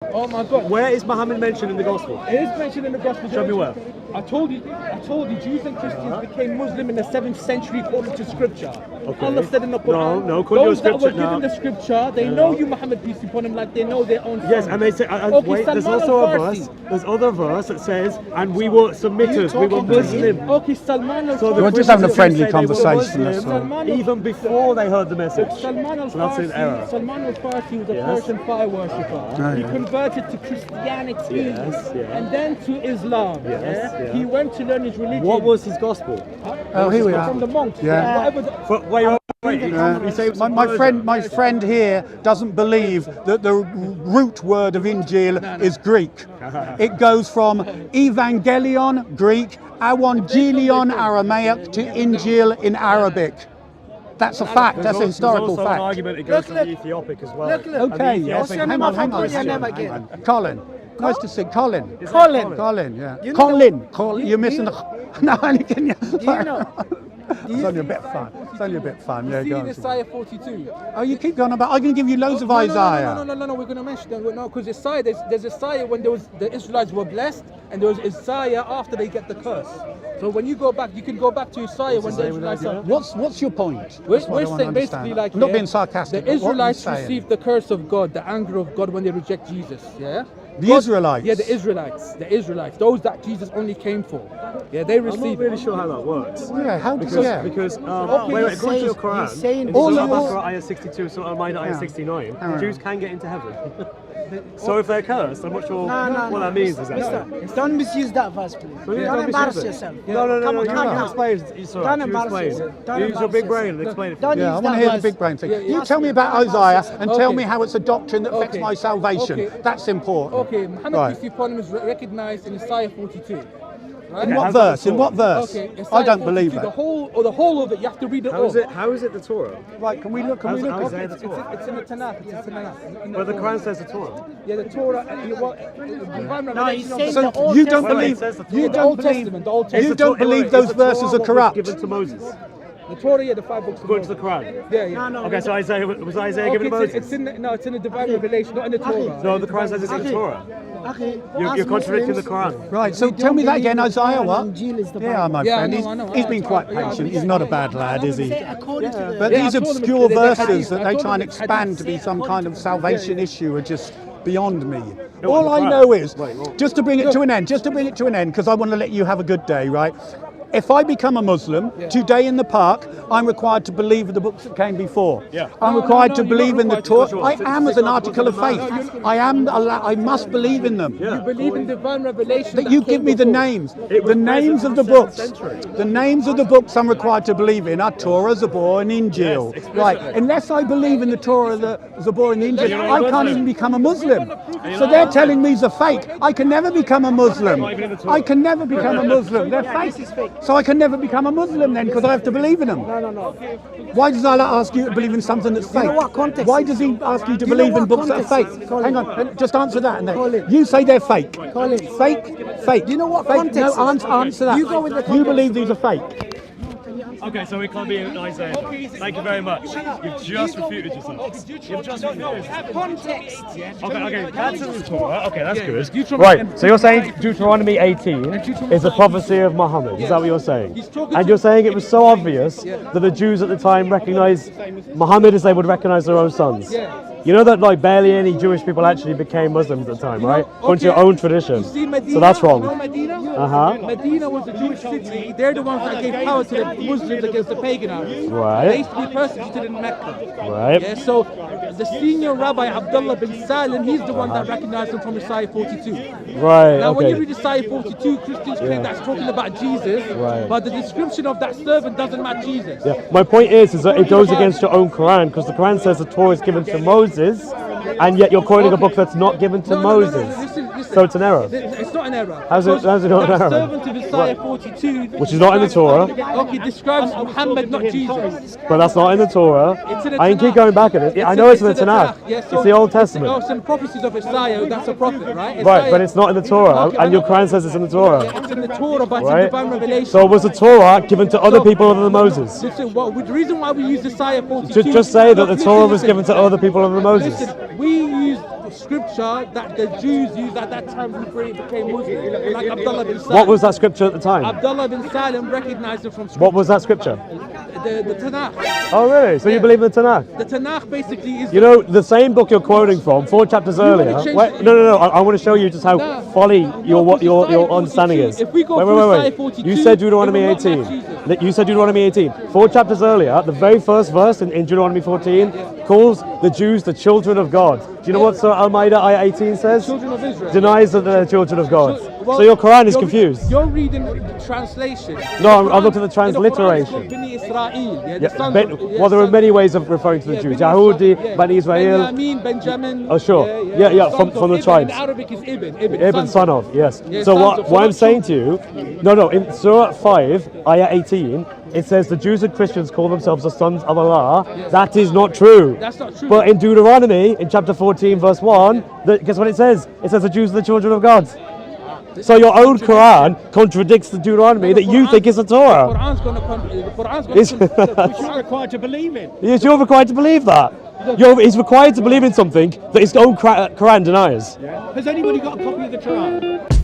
Oh my God. Where is Muhammad mentioned in the Gospel? It is mentioned in the Gospel. Show me where. I told you, Jews and Christians became Muslim in the 7th century according to Scripture. Okay. Allah said in the Quran, No, those that were given the Scripture, they know you, Muhammad, peace be upon him, like they know their own son. Yes, and they say, wait, there's also a verse, there's other verse that says, and we were submitters, we were Muslim. Okay, Salman al-Farsi. So We're just having a friendly conversation. That's all. Muslim, even before they heard the message. Salman al-Farsi, Salman al-Farsi was a Persian fire worshipper. He converted to Christianity and then to Islam. He went to learn his religion. What was his gospel? Oh, here we are. From the monks. Yeah. My friend here doesn't believe that the root word of Injil is Greek. It goes from Evangelion, Greek, Evangelion, Aramaic, to Injil in Arabic. That's a fact. That's a historical fact. There's also an fact. argument it goes from the Ethiopic as well. Okay, yes. Hang on. Colin. Nice to see Colin. Colin, yeah. Colin. You're missing the... No, can you... It's only a bit fun. It's only a bit fun. Yeah, go on. Isaiah 42. Oh, you keep going about. I can give you loads of Isaiah. No. We're going to mention that. No, because Isaiah, there's Isaiah when the Israelites were blessed, and there was Isaiah after they get the curse. So when you go back, you can go back to Isaiah when the Israelites are. What's your point? We're saying basically like I'm not being sarcastic. The Israelites received the curse of God, the anger of God when they reject Jesus. Yeah. The Israelites? Yeah, the Israelites, those that Jesus only came for. Yeah, they received. I'm not really sure how that works. Yeah, how does that? Because, according to the Quran, in Surah Al-Baqarah ayah 62, Surah Al-Ma'idah ayah 69, Jews can get into heaven. So if they're cursed, I'm not sure what that means exactly. Don't misuse that verse, please. Don't embarrass yourself. No, you explain. Don't embarrass yourself. Use your big brain and explain it. Yeah, I want to hear the big brain thing. You tell me about Isaiah and tell me how it's a doctrine that affects my salvation. That's important. Okay, Muhammad peace be upon him is recognized in Isaiah 42. Right? In what verse? In what verse? Okay, I don't believe it. The whole of it, you have to read it all. How is it the Torah? Right, can we look? It's in the Tanakh. It's in the Tanakh. But the Quran says the Torah. Yeah, the Torah. No, he's saying so the Old you don't Testament. believe. You don't believe those verses are corrupt. Given to Moses. The Torah, the 5 books. According to the Quran. Yeah. No. Okay, so was Isaiah given to Moses? It's in the divine revelation, not in the Torah. No, the Quran says it's in the Torah. You're contradicting the Quran. Right, so tell me that again, Isaiah, what? Yeah, my friend, he's been quite patient. He's not a bad lad, is he? But these obscure verses that they try and expand to be some kind of salvation issue are just beyond me. All I know is, just to bring it to an end, because I want to let you have a good day, right? If I become a Muslim, today in the park, I'm required to believe in the books that came before. I'm required to believe in the Torah. I am as an article of faith. I must believe in them. You believe in divine revelation. That you give me the names. The names of the books. The names of the books I'm required to believe in are Torah, Zabur, and Injil. Right. Unless I believe in the Torah, the Zabur, and the Injil, I can't even become a Muslim. So they're telling me they're fake. I can never become a Muslim. I can never become a Muslim. They're fake. So I can never become a Muslim then, because I have to believe in them. No. Why does Allah ask you to believe in something that's fake? You know what context? Why does He ask you to believe in books that are fake? Colin. Hang on, just answer that. And then you say they're fake. Colin. Fake. You know what fake. context? No, answer that. You go with the You believe these are fake. Okay, so we can't be in Isaiah. Thank you very much. You've just refuted yourself. You've just refuted. Context. Okay, that's in the Torah. Okay, that's good. Right, so you're saying Deuteronomy 18 is a prophecy of Muhammad. Is that what you're saying? And you're saying it was so obvious that the Jews at the time recognized Muhammad as they would recognize their own sons. You know that like barely any Jewish people actually became Muslims at the time, right? According to your own tradition. So that's wrong. Medina was a Jewish city. They're the ones that gave power to the Muslims against the pagan armies. Right. They used to be persecuted in Mecca. Right. Yeah, so the senior rabbi Abdullah bin Salim, he's the one that recognized them from Isaiah 42. Right. Now, when you read Isaiah 42, Christians claim that's talking about Jesus, but the description of that servant doesn't match Jesus. Yeah. My point is that it goes against your own Quran, because the Quran says the Torah is given to Moses, and yet you're quoting a book that's not given to Moses. Listen. So it's an error. It's not an error. How's it not an error? Servant of Isaiah 42, which is not in the Torah. Okay, describes Muhammad, not Jesus. But that's not in the Torah. It's in the I can keep going back at it. I know it's in the Tanakh. It's the Old Testament. Oh, some prophecies of Isaiah, that's a prophet, right? Right, but it's not in the Torah, and your Quran says it's in the Torah. It's in the Torah, but it's in divine revelation. So was the Torah given to other people other than Moses? Listen, the reason why we use Isaiah 42... Just say that the Torah was given to other people other than Moses. Listen, we use scripture that the Jews used at that time before it became Muslim, like Abdullah bin Salim. What was that scripture at the time? Abdullah bin Salim recognized it from scripture. What was that scripture? The Tanakh. Oh, really? So you believe in the Tanakh? The Tanakh basically is. You know, the same book you're quoting from, 4 chapters earlier. change Wait, it. no. I want to show you just how folly your understanding is. If we go wait. through Isaiah 42, You said Deuteronomy it will not 18. match Jesus. You said Deuteronomy 18. 4 chapters earlier, the very first verse in Deuteronomy 14 calls the Jews the children of God. Do you know what Surah Al-Ma'idah ayah 18 says? Children of Israel. Denies that they're children of God. Well, So your Quran is you're- confused. You're reading the translation. No, I've looked at the transliteration. In the Quran, it's called Bani Israel. Yeah, the Yeah, sons Ben- of- well, there are sons many of- ways of referring to the yeah, Jews. Bani Yahudi, Israel, yeah. Bani Israel. Benjamin, Benjamin. Oh, sure. Yeah, from the Ibn. tribes. In Arabic is Ibn. Ibn, son of, yes. Yeah, So sons what of- I'm not saying to children. you, no, in Surah 5, ayah 18, it says the Jews and Christians call themselves the sons of Allah. Yes. That is not true. That's not true. But in Deuteronomy, in chapter 14, verse 1, guess what it says? It says the Jews are the children of God. So your own Quran contradicts the Deuteronomy that you think is the The Torah. Quran's going to. It's- Which you're required to believe in. Yes, you're required to believe that. He's required to believe in something that his own Quran denies. Has anybody got a copy of the Quran?